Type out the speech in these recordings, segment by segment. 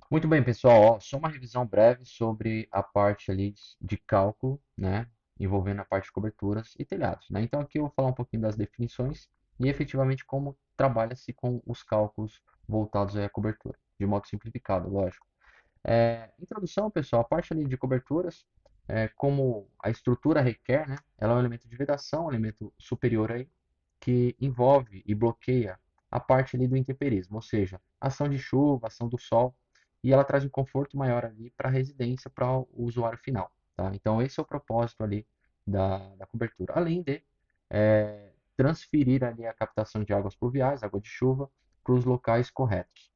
Muito bem, pessoal. Ó, só uma revisão breve sobre a parte ali de cálculo, né, envolvendo a parte de coberturas e telhados, né? Então aqui eu vou falar um pouquinho das definições e efetivamente como trabalha-se com os cálculos voltados aí à cobertura, de modo simplificado, lógico. Introdução, pessoal, a parte ali de coberturas, como a estrutura requer, né, ela é um elemento de vedação, um elemento superior aí, que envolve e bloqueia a parte ali do intemperismo, ou seja, ação de chuva, ação do sol, e ela traz um conforto maior ali para a residência, para o usuário final, tá? Então esse é o propósito ali da cobertura, além de transferir ali a captação de águas pluviais, água de chuva, para os locais corretos.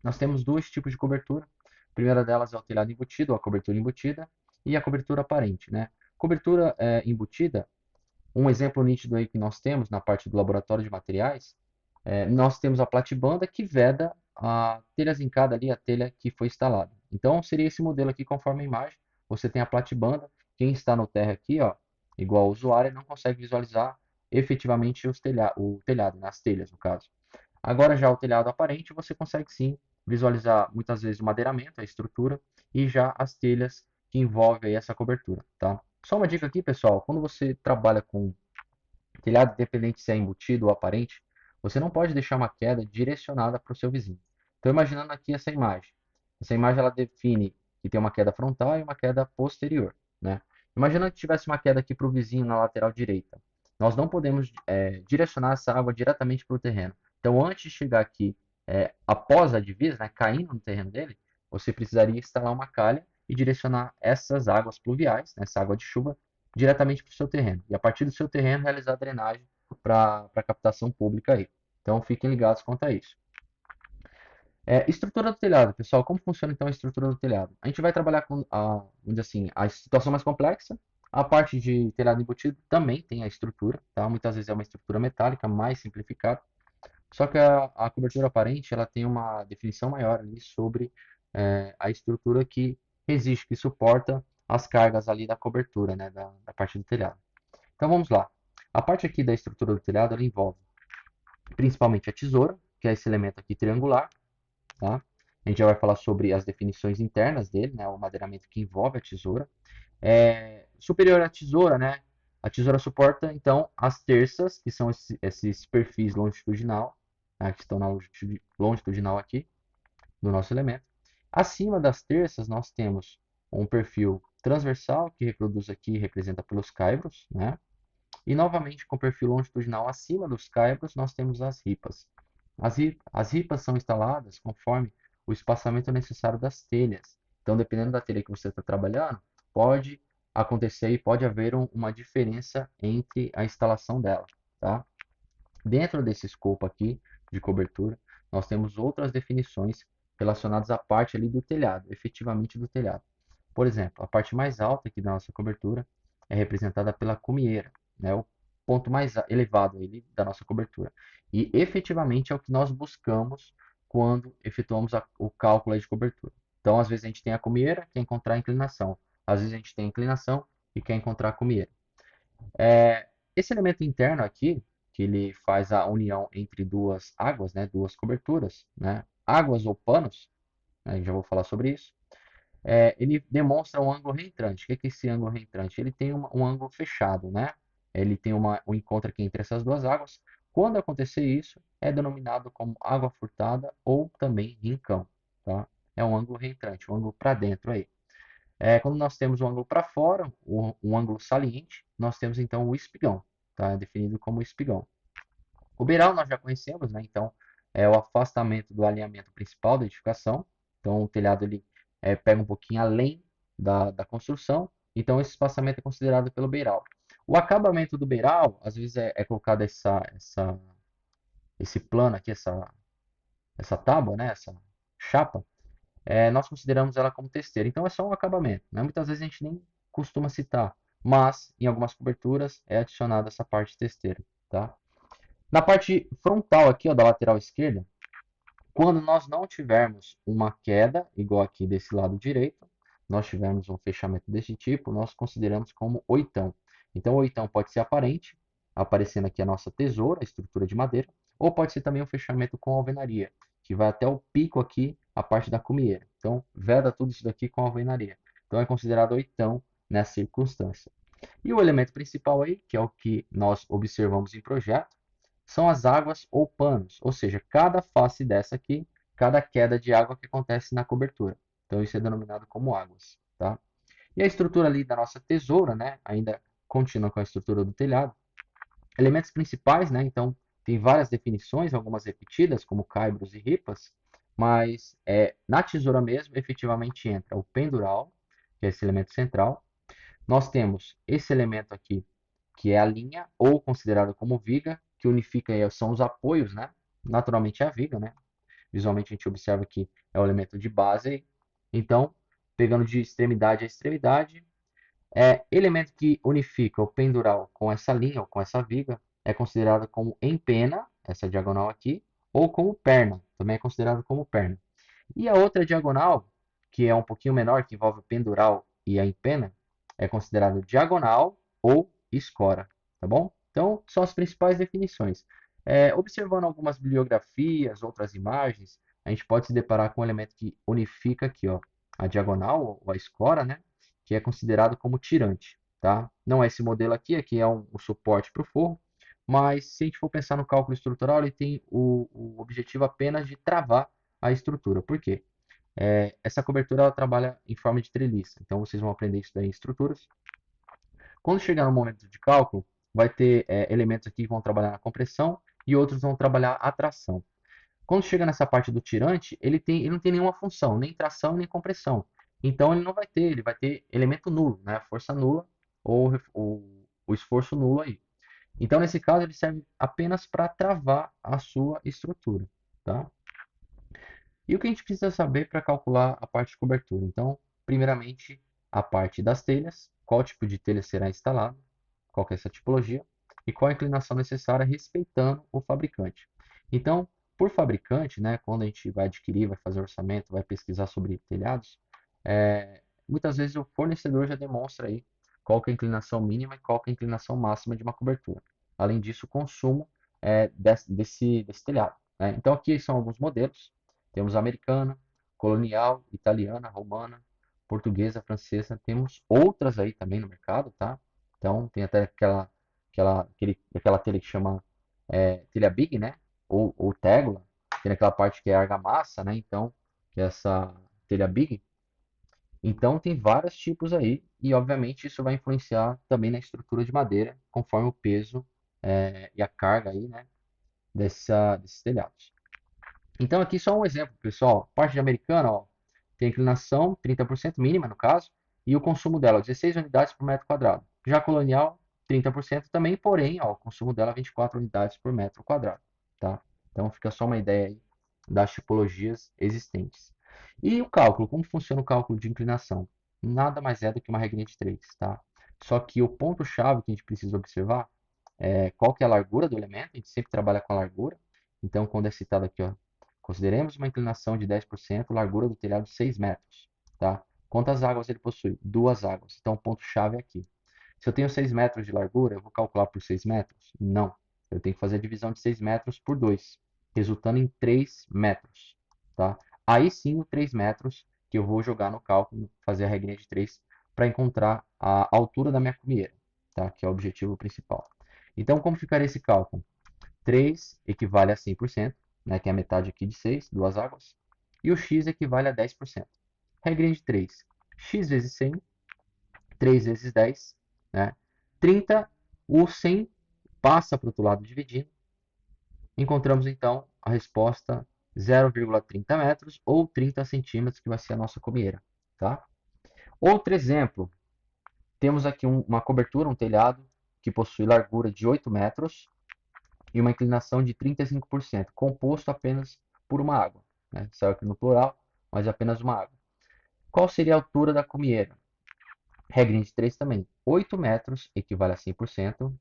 Nós temos dois tipos de cobertura. A primeira delas é o telhado embutido, ou a cobertura embutida, e a cobertura aparente, né? Cobertura embutida, um exemplo nítido aí que nós temos na parte do laboratório de materiais, nós temos a platibanda que veda a telha zincada ali, a telha que foi instalada. Então seria esse modelo aqui conforme a imagem. Você tem a platibanda, quem está no terra aqui, ó, igual ao usuário, não consegue visualizar efetivamente o telhado, né, as telhas no caso. Agora já o telhado aparente, você consegue sim visualizar muitas vezes o madeiramento, a estrutura, e já as telhas que envolvem aí essa cobertura, tá? Só uma dica aqui, pessoal, quando você trabalha com telhado, independente se é embutido ou aparente, você não pode deixar uma queda direcionada para o seu vizinho. Então, imaginando aqui essa imagem. Essa imagem ela define que tem uma queda frontal e uma queda posterior, né? Imaginando que tivesse uma queda aqui para o vizinho na lateral direita. Nós não podemos direcionar essa água diretamente para o terreno. Então, antes de chegar aqui, após a divisa, né, caindo no terreno dele, você precisaria instalar uma calha e direcionar essas águas pluviais, né, essa água de chuva, diretamente para o seu terreno. E a partir do seu terreno, realizar a drenagem para a captação pública aí. Então, fiquem ligados quanto a isso. Estrutura do telhado, pessoal. Como funciona então a estrutura do telhado? A gente vai trabalhar com vamos dizer assim, a situação mais complexa. A parte de telhado embutido também tem a estrutura, tá? Muitas vezes é uma estrutura metálica mais simplificada. Só que a cobertura aparente ela tem uma definição maior ali sobre a estrutura que resiste, que suporta as cargas ali da cobertura, né, da parte do telhado. Então vamos lá. A parte aqui da estrutura do telhado ela envolve principalmente a tesoura, que é esse elemento aqui triangular, tá? A gente já vai falar sobre as definições internas dele, né, o madeiramento que envolve a tesoura. Superior à tesoura, né? A tesoura suporta então as terças, que são esses perfis longitudinal, né, que estão na longitudinal aqui do nosso elemento. Acima das terças nós temos um perfil transversal que reproduz aqui e representa pelos caibros, né? E novamente com perfil longitudinal acima dos caibros nós temos as ripas. As ripas são instaladas conforme o espaçamento necessário das telhas. Então, dependendo da telha que você está trabalhando, pode acontecer e pode haver uma diferença entre a instalação dela, tá? Dentro desse escopo aqui de cobertura, nós temos outras definições relacionadas à parte ali do telhado, efetivamente do telhado. Por exemplo, a parte mais alta aqui da nossa cobertura é representada pela cumieira, né, o ponto mais elevado ali da nossa cobertura. E efetivamente é o que nós buscamos quando efetuamos o cálculo aí de cobertura. Então, às vezes a gente tem a cumieira, quer encontrar a inclinação. Às vezes a gente tem a inclinação e quer encontrar a cumieira. Esse elemento interno aqui, que ele faz a união entre duas águas, né, duas coberturas, né, águas ou panos, né, já vou falar sobre isso, ele demonstra um ângulo reentrante. O que é esse ângulo reentrante? Ele tem um ângulo fechado, né? Ele tem um encontro aqui entre essas duas águas. Quando acontecer isso, é denominado como água furtada ou também rincão, tá? É um ângulo reentrante, um ângulo para dentro aí. Quando nós temos um ângulo para fora, um ângulo saliente, nós temos então o espigão, tá? Definido como espigão. O beiral nós já conhecemos, né? Então, é o afastamento do alinhamento principal da edificação. Então, o telhado ele pega um pouquinho além da construção. Então, esse espaçamento é considerado pelo beiral. O acabamento do beiral, às vezes é colocado esse plano aqui, essa tábua, né? Essa chapa, nós consideramos ela como testeira. Então é só um acabamento, né? Muitas vezes a gente nem costuma citar, mas em algumas coberturas é adicionada essa parte testeira, tá? Na parte frontal aqui, ó, da lateral esquerda, quando nós não tivermos uma queda, igual aqui desse lado direito, nós tivermos um fechamento desse tipo, nós consideramos como oitão. Então, o oitão pode ser aparente, aparecendo aqui a nossa tesoura, a estrutura de madeira, ou pode ser também um fechamento com alvenaria, que vai até o pico aqui, a parte da cumieira. Então, veda tudo isso daqui com alvenaria. Então, é considerado oitão nessa circunstância. E o elemento principal aí, que é o que nós observamos em projeto, são as águas ou panos, ou seja, cada face dessa aqui, cada queda de água que acontece na cobertura. Então, isso é denominado como águas, tá? E a estrutura ali da nossa tesoura, né, ainda contínua com a estrutura do telhado. Elementos principais, né, então tem várias definições, algumas repetidas, como caibros e ripas, mas na tesoura mesmo, efetivamente entra o pendural, que é esse elemento central. Nós temos esse elemento aqui, que é a linha, ou considerado como viga, que unifica são os apoios, né? Naturalmente é a viga, né? Visualmente a gente observa que é o elemento de base. Então, pegando de extremidade a extremidade, elemento que unifica o pendural com essa linha ou com essa viga é considerado como empena, essa diagonal aqui, ou como perna, também é considerado como perna. E a outra diagonal, que é um pouquinho menor, que envolve o pendural e a empena, é considerado diagonal ou escora, tá bom? Então, são as principais definições. Observando algumas bibliografias, outras imagens, a gente pode se deparar com um elemento que unifica aqui, ó, a diagonal ou a escora, né? Que é considerado como tirante, tá? Não é esse modelo aqui, aqui é um suporte para o forro, mas se a gente for pensar no cálculo estrutural, ele tem o objetivo apenas de travar a estrutura. Por quê? Essa cobertura ela trabalha em forma de treliça, então vocês vão aprender isso daí em estruturas. Quando chegar no momento de cálculo, vai ter elementos aqui que vão trabalhar na compressão e outros vão trabalhar a tração. Quando chega nessa parte do tirante, ele não tem nenhuma função, nem tração nem compressão. Então ele vai ter elemento nulo, né? Força nula ou o esforço nulo aí. Então nesse caso ele serve apenas para travar a sua estrutura, tá? E o que a gente precisa saber para calcular a parte de cobertura? Então, primeiramente, a parte das telhas, qual tipo de telha será instalado, qual que é essa tipologia, e qual a inclinação necessária respeitando o fabricante. Então, por fabricante, né, quando a gente vai adquirir, vai fazer orçamento, vai pesquisar sobre telhados, muitas vezes o fornecedor já demonstra aí qual que é a inclinação mínima e qual que é a inclinação máxima de uma cobertura. Além disso, o consumo desse telhado, né? Então, aqui são alguns modelos. Temos americana, colonial, italiana, romana, portuguesa, francesa. Temos outras aí também no mercado, tá? Então, tem até aquela telha que chama telha big, né? Ou tégula. Tem aquela parte que é argamassa, né? Então, que é essa telha big. Então, tem vários tipos aí. E, obviamente, isso vai influenciar também na estrutura de madeira, conforme o peso e a carga aí, né? Desses telhados. Então aqui só um exemplo, pessoal. Parte de americana, ó, tem inclinação 30% mínima no caso, e o consumo dela 16 unidades por metro quadrado. Já a colonial, 30% também, porém, ó, o consumo dela 24 unidades por metro quadrado, tá? Então fica só uma ideia aí das tipologias existentes. E o cálculo, como funciona o cálculo de inclinação? Nada mais é do que uma regrinha de 3, tá? Só que o ponto-chave que a gente precisa observar é qual que é a largura do elemento, a gente sempre trabalha com a largura. Então, quando é citado aqui, ó, consideremos uma inclinação de 10%, largura do telhado 6 metros. Tá? Quantas águas ele possui? Duas águas. Então, o ponto-chave é aqui. Se eu tenho 6 metros de largura, eu vou calcular por 6 metros? Não. Eu tenho que fazer a divisão de 6 metros por 2, resultando em 3 metros. Tá? Aí sim, o 3 metros que eu vou jogar no cálculo, fazer a regrinha de 3 para encontrar a altura da minha cumieira, tá? Que é o objetivo principal. Então, como ficaria esse cálculo? 3 equivale a 100%, né, que é a metade aqui de 6, duas águas, e o x equivale a 10%. Regrinha de 3. X vezes 100, 3 vezes 10, né? 30, o 100 passa para o outro lado dividindo. Encontramos então a resposta 0,30 metros ou 30 centímetros, que vai ser a nossa comieira. Tá? Outro exemplo, temos aqui uma cobertura, um telhado, que possui largura de 8 metros e uma inclinação de 35%, composto apenas por uma água. Né? Saiu aqui no plural, mas apenas uma água. Qual seria a altura da cumieira? Regrinha de 3 também. 8 metros equivale a 100%,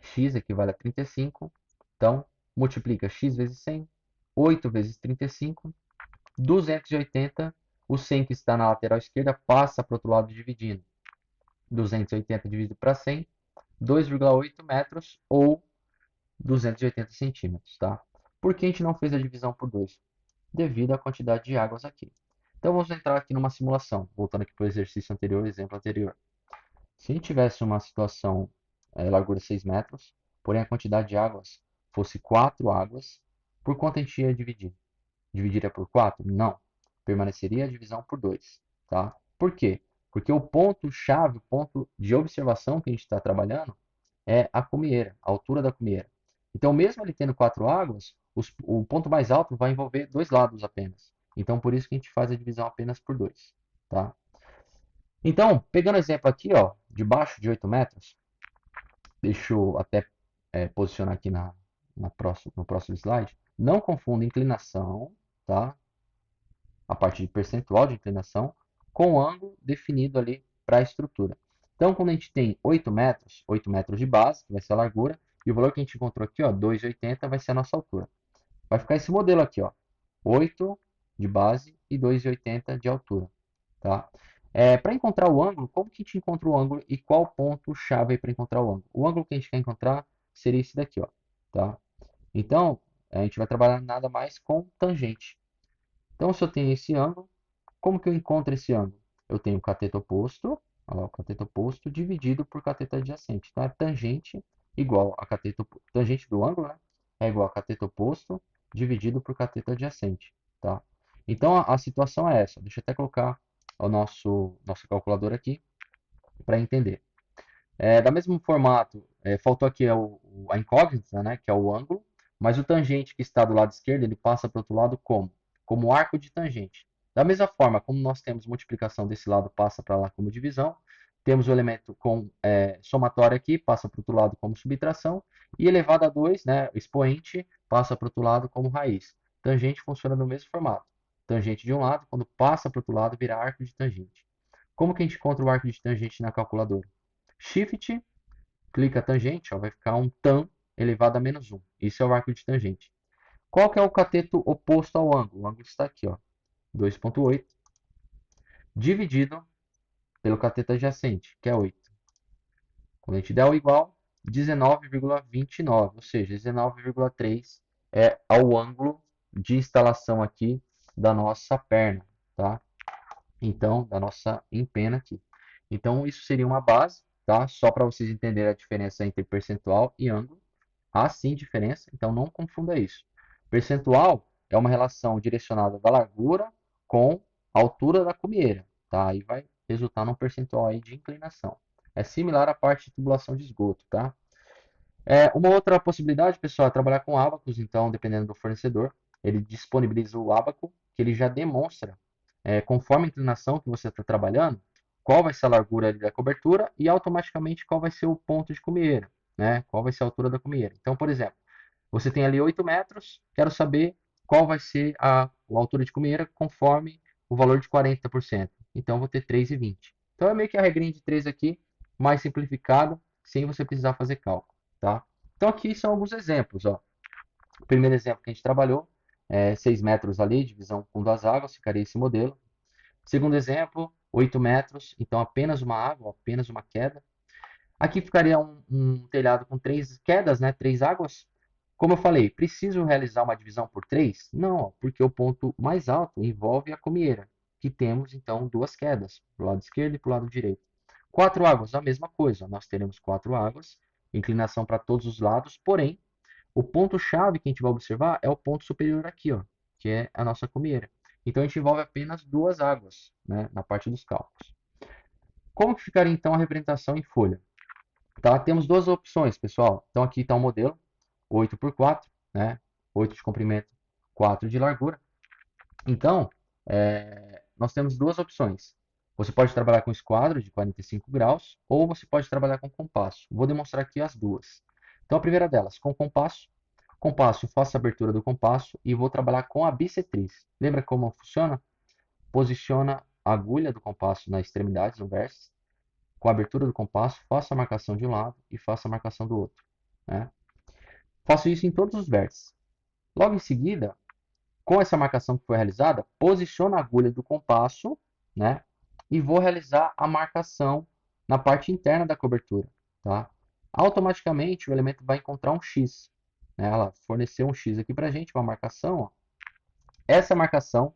x equivale a 35. Então, multiplica x vezes 100, 8 vezes 35, 280. O 100 que está na lateral esquerda passa para o outro lado dividindo. 280 dividido para 100, 2,8 metros ou 280 centímetros, tá? Por que a gente não fez a divisão por 2? devido à quantidade de águas aqui. Então vamos entrar aqui numa simulação, voltando aqui para o exercício anterior, exemplo anterior. Se a gente tivesse uma situação, largura 6 metros, porém a quantidade de águas fosse 4 águas, por quanto a gente ia dividir? Dividiria por 4? Não. Permaneceria a divisão por 2. Tá? Por quê? Porque o ponto-chave, o ponto de observação que a gente está trabalhando é a cumieira, a altura da cumieira. Então, mesmo ele tendo 4 águas, o ponto mais alto vai envolver dois lados apenas. Então, por isso que a gente faz a divisão apenas por 2. Tá? Então, pegando o exemplo aqui, ó, de baixo de 8 metros, deixa eu até posicionar aqui no próximo slide. Não confunda inclinação, tá? A parte de percentual de inclinação, com o ângulo definido ali para a estrutura. Então, quando a gente tem 8 metros de base, que vai ser a largura, e o valor que a gente encontrou aqui, ó, 2,80, vai ser a nossa altura. Vai ficar esse modelo aqui, ó, 8 de base e 2,80 de altura. Tá? Para encontrar o ângulo, como que a gente encontra o ângulo e qual ponto-chave para encontrar o ângulo? O ângulo que a gente quer encontrar seria esse daqui, ó, tá? Então, a gente vai trabalhar nada mais com tangente. Então, se eu tenho esse ângulo, como que eu encontro esse ângulo? Eu tenho o cateto oposto, ó, o cateto oposto dividido por cateto adjacente. Então, a tangente igual a tangente do ângulo, né? É igual a cateto oposto dividido por cateto adjacente, tá? Então, a situação é essa. Deixa eu até colocar o nosso calculador aqui para entender. Da mesmo formato, faltou aqui a incógnita, né, que é o ângulo, mas o tangente que está do lado esquerdo, ele passa para o outro lado como? Como arco de tangente. Da mesma forma, como nós temos multiplicação desse lado, passa para lá como divisão, temos o elemento com somatório aqui, passa para o outro lado como subtração, e elevado a 2, né, expoente, passa para o outro lado como raiz. Tangente funciona no mesmo formato. Tangente de um lado, quando passa para o outro lado, vira arco de tangente. Como que a gente encontra o arco de tangente na calculadora? Shift, clica tangente, ó, vai ficar um tan elevado a menos 1. Isso é o arco de tangente. Qual que é o cateto oposto ao ângulo? O ângulo está aqui, ó, 2,8, dividido pelo cateto adjacente, que é 8. Quando a gente der o igual, 19,29, ou seja, 19,3 é ao ângulo de instalação aqui da nossa perna, tá? Então, da nossa empena aqui. Então, isso seria uma base, tá? Só para vocês entenderem a diferença entre percentual e ângulo. Há sim diferença, então não confunda isso. Percentual é uma relação direcionada da largura com a altura da cumieira, tá? Aí vai resultar num percentual aí de inclinação. É similar à parte de tubulação de esgoto, tá? Uma outra possibilidade, pessoal, é trabalhar com ábacos, então, dependendo do fornecedor, ele disponibiliza o ábaco, que ele já demonstra, conforme a inclinação que você está trabalhando, qual vai ser a largura ali da cobertura e automaticamente qual vai ser o ponto de cumieira, né? Qual vai ser a altura da cumieira. Então, por exemplo, você tem ali 8 metros, quero saber qual vai ser a altura de cumieira conforme o valor de 40%. Então, vou ter 3,20. Então, é meio que a regrinha de 3 aqui, mais simplificada, sem você precisar fazer cálculo, tá? Então, aqui são alguns exemplos, ó. O primeiro exemplo que a gente trabalhou, 6 metros ali, divisão com duas águas, ficaria esse modelo. Segundo exemplo, 8 metros, então apenas uma água, apenas uma queda. Aqui ficaria um telhado com três quedas, né? Três águas. Como eu falei, preciso realizar uma divisão por 3? Não, porque o ponto mais alto envolve a cumieira, que temos então duas quedas, para o lado esquerdo e para o lado direito. Quatro águas, a mesma coisa, nós teremos quatro águas, inclinação para todos os lados, porém, o ponto-chave que a gente vai observar é o ponto superior aqui, ó, que é a nossa cumieira. Então a gente envolve apenas duas águas, né, na parte dos cálculos. Como que ficaria então a representação em folha? Tá? Temos duas opções, pessoal. Então aqui está o modelo, 8 por 4, né? 8 de comprimento, 4 de largura. Então, nós temos duas opções. Você pode trabalhar com esquadro de 45 graus ou você pode trabalhar com compasso. Vou demonstrar aqui as duas. Então, a primeira delas, com compasso. Compasso, faço a abertura do compasso e vou trabalhar com a bissetriz. Lembra como funciona? Posiciona a agulha do compasso na extremidade, no vértice, com a abertura do compasso, faço a marcação de um lado e faço a marcação do outro, né? Faço isso em todos os vértices. Logo em seguida, com essa marcação que foi realizada, posiciono a agulha do compasso, né? E vou realizar a marcação na parte interna da cobertura, tá? Automaticamente o elemento vai encontrar um X, né? Ela forneceu um X aqui para a gente, uma marcação, ó. Essa marcação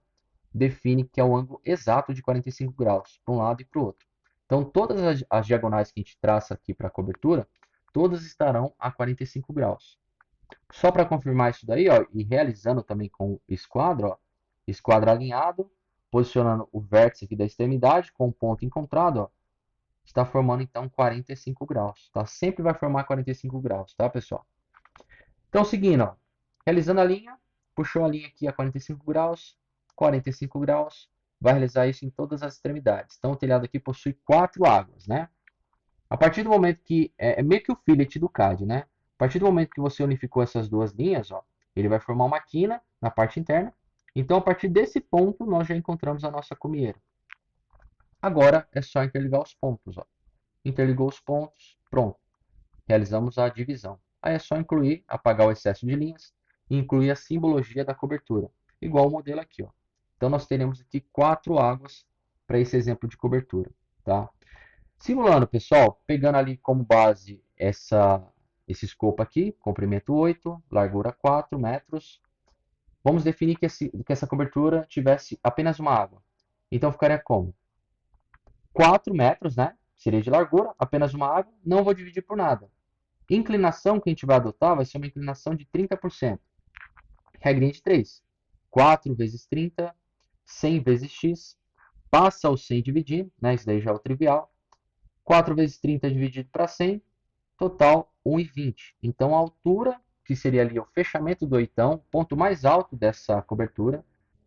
define que é o ângulo exato de 45 graus para um lado e para o outro. Então, todas as diagonais que a gente traça aqui para a cobertura, todas estarão a 45 graus. Só para confirmar isso daí, ó, e realizando também com o esquadro, ó, esquadro alinhado, posicionando o vértice aqui da extremidade com o ponto encontrado, ó, está formando então 45 graus, tá? Sempre vai formar 45 graus, tá, pessoal? Então, seguindo, ó, realizando a linha, puxou a linha aqui a 45 graus, 45 graus, vai realizar isso em todas as extremidades. Então, o telhado aqui possui 4 águas, né? A partir do momento que, é meio que o fillet do CAD, né? A partir do momento que você unificou essas duas linhas, ó, ele vai formar uma quina na parte interna. Então, a partir desse ponto, nós já encontramos a nossa cumieira. Agora, é só interligar os pontos, ó. Interligou os pontos, pronto. Realizamos a divisão. Aí é só incluir, apagar o excesso de linhas e incluir a simbologia da cobertura, igual o modelo aqui, ó. Então nós teremos aqui 4 águas para esse exemplo de cobertura, tá? Simulando, pessoal, pegando ali como base esse escopo aqui, comprimento 8, largura 4 metros. Vamos definir que essa cobertura tivesse apenas uma água. Então ficaria como? 4 metros, né? Seria de largura, apenas uma água, não vou dividir por nada. Inclinação que a gente vai adotar vai ser uma inclinação de 30%. Regrinha de 3. 4 vezes 30, 100 vezes x. Passa o 100 dividindo, né? Isso daí já é o trivial. 4 vezes 30 dividido para 100, total 1,20. Então a altura, que seria ali o fechamento do oitão, ponto mais alto dessa cobertura,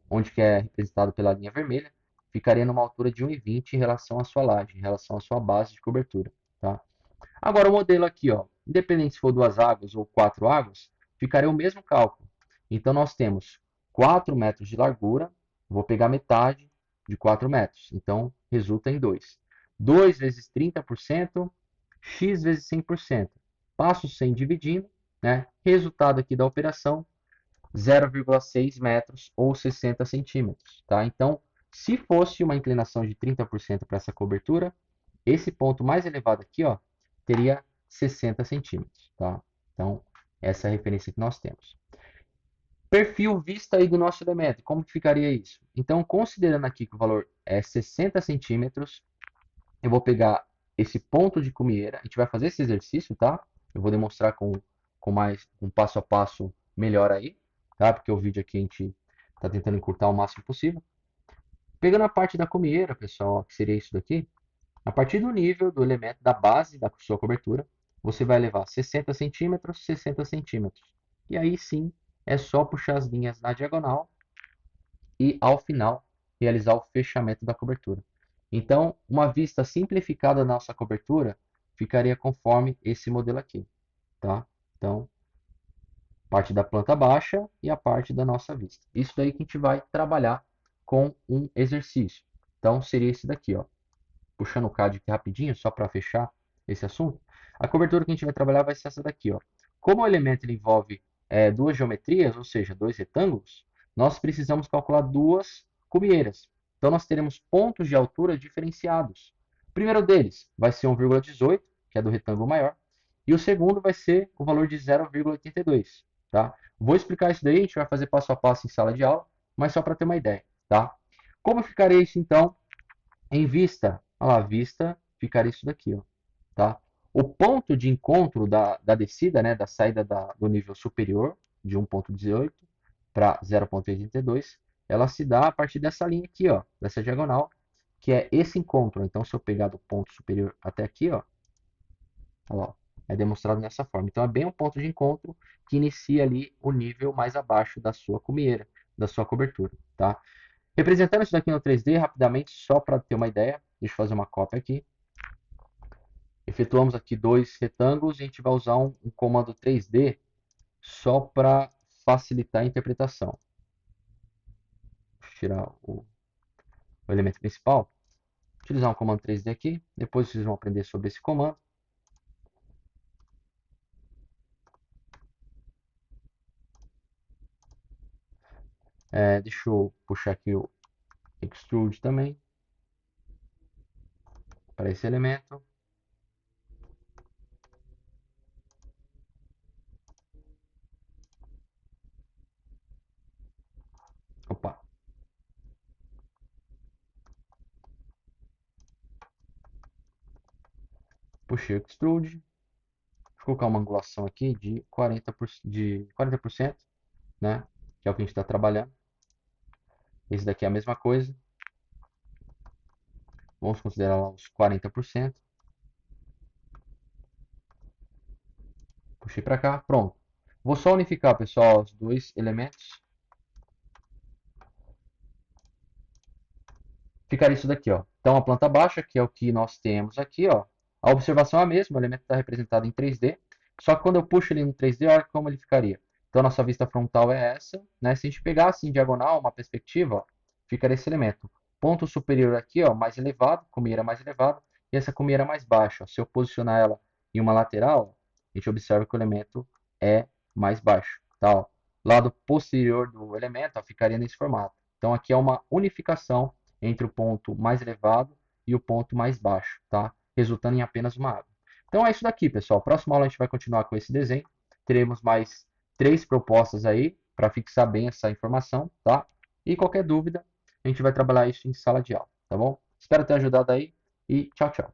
onde que é representado pela linha vermelha, ficaria numa altura de 1,20 em relação à sua laje, em relação à sua base de cobertura. Tá? Agora o modelo aqui, ó, independente se for 2 águas ou 4 águas, ficaria o mesmo cálculo. Então nós temos 4 metros de largura, vou pegar metade de 4 metros, então resulta em 2. 2 vezes 30%, x vezes 100%. Passo 100 dividindo, né? Resultado aqui da operação, 0,6 metros ou 60 centímetros. Tá? Então, se fosse uma inclinação de 30% para essa cobertura, esse ponto mais elevado aqui, ó, teria 60 centímetros. Tá? Então, essa é a referência que nós temos. Perfil vista aí do nosso elemento, como que ficaria isso? Então, considerando aqui que o valor é 60 centímetros, eu vou pegar esse ponto de cumieira, a gente vai fazer esse exercício, tá? Eu vou demonstrar com mais um passo a passo melhor aí, tá? Porque o vídeo aqui a gente está tentando encurtar o máximo possível. Pegando a parte da cumieira, pessoal, que seria isso daqui, a partir do nível do elemento da base da sua cobertura, você vai levar 60 centímetros, 60 centímetros. E aí sim, é só puxar as linhas na diagonal e, ao final, realizar o fechamento da cobertura. Então, uma vista simplificada da nossa cobertura ficaria conforme esse modelo aqui, tá? Então, parte da planta baixa e a parte da nossa vista. Isso daí que a gente vai trabalhar com um exercício. Então, seria esse daqui, ó. Puxando o CAD aqui rapidinho, só para fechar esse assunto. A cobertura que a gente vai trabalhar vai ser essa daqui, ó. Como o elemento ele envolve duas geometrias, ou seja, dois retângulos, nós precisamos calcular duas cubieiras. Então, nós teremos pontos de altura diferenciados. O primeiro deles vai ser 1,18, que é do retângulo maior, e o segundo vai ser o valor de 0,82. Tá? Vou explicar isso daí, a gente vai fazer passo a passo em sala de aula, mas só para ter uma ideia. Tá? Como ficaria isso, então, em vista? Olha lá, vista, ficaria isso daqui. Ó, tá? O ponto de encontro da descida, né, da saída do nível superior, de 1,18 para 0,82, ela se dá a partir dessa linha aqui, ó, dessa diagonal, que é esse encontro. Então, se eu pegar do ponto superior até aqui, ó, ó, é demonstrado dessa forma. Então, é bem um ponto de encontro que inicia ali o nível mais abaixo da sua cumieira, da sua cobertura. Tá? Representando isso daqui no 3D, rapidamente, só para ter uma ideia, deixa eu fazer uma cópia aqui. Efetuamos aqui dois retângulos e a gente vai usar um comando 3D só para facilitar a interpretação. Vou tirar o elemento principal. Utilizar um comando 3D aqui. Depois vocês vão aprender sobre esse comando. Deixa eu puxar aqui o Extrude também para esse elemento. Puxei o Extrude. Vou colocar uma angulação aqui de 40%, né? Que é o que a gente está trabalhando. Esse daqui é a mesma coisa. Vamos considerar lá os 40%. Puxei para cá, pronto. Vou só unificar, pessoal, os dois elementos. Ficaria isso daqui, ó. Então a planta baixa, que é o que nós temos aqui, ó. A observação é a mesma, o elemento está representado em 3D. Só que quando eu puxo ele no 3D, olha como ele ficaria. Então a nossa vista frontal é essa, né? Se a gente pegar assim em diagonal, uma perspectiva, ó, ficaria esse elemento. Ponto superior aqui, ó, mais elevado, comieira mais elevada, e essa comieira mais baixa. Ó. Se eu posicionar ela em uma lateral, a gente observa que o elemento é mais baixo, tá? Ó. Lado posterior do elemento, ó, ficaria nesse formato. Então aqui é uma unificação entre o ponto mais elevado e o ponto mais baixo, tá? Resultando em apenas uma água. Então é isso daqui, pessoal. Próxima aula a gente vai continuar com esse desenho. Teremos mais 3 propostas aí para fixar bem essa informação, tá? E qualquer dúvida, a gente vai trabalhar isso em sala de aula, tá bom? Espero ter ajudado aí e tchau, tchau.